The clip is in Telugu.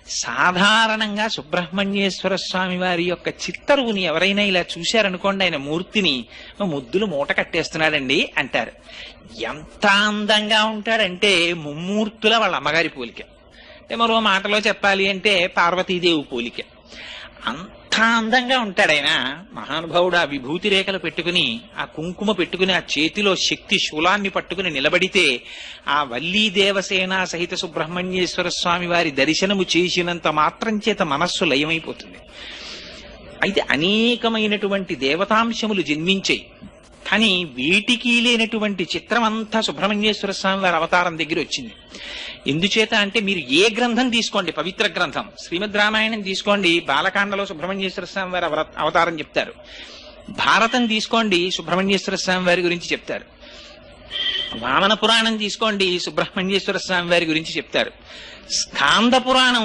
సాధారణంగా సుబ్రహ్మణ్యేశ్వర స్వామి వారి యొక్క చిత్తరువుని ఎవరైనా ఇలా చూశారనుకోండి, ఆయన మూర్తిని ముద్దులు మూట కట్టేస్తున్నాడండి అంటారు. ఎంత అందంగా ఉంటాడంటే ముమ్మూర్తుల వాళ్ళ అమ్మగారి పోలిక. అంటే మరో మాటలో చెప్పాలి అంటే పార్వతీదేవి పోలిక. అంత అందంగా ఉంటాడు ఆయన. మహానుభావుడు ఆ విభూతి రేఖలు పెట్టుకుని, ఆ కుంకుమ పెట్టుకుని, ఆ చేతిలో శక్తి శూలాన్ని పట్టుకుని నిలబడితే ఆ వల్లీ దేవసేన సహిత సుబ్రహ్మణ్యేశ్వర స్వామి వారి దర్శనము చేసినంత మాత్రం చేత మనస్సు లయమైపోతుంది. అయితే అనేకమైనటువంటి దేవతాంశములు జన్మించాయి. కానీ వీటికి లేనటువంటి చిత్రం అంతా సుబ్రహ్మణ్యేశ్వర స్వామి వారి అవతారం దగ్గర వచ్చింది. ఎందుచేత అంటే మీరు ఏ గ్రంథం తీసుకోండి, పవిత్ర గ్రంథం శ్రీమద్ రామాయణం తీసుకోండి, బాలకాండలో సుబ్రహ్మణ్యేశ్వర స్వామి వారి అవతారం చెప్తారు. భారతం తీసుకోండి, సుబ్రహ్మణ్యేశ్వర స్వామి వారి గురించి చెప్తారు. వామన పురాణం తీసుకోండి, సుబ్రహ్మణ్యేశ్వర స్వామి వారి గురించి చెప్తారు. స్కాంద పురాణం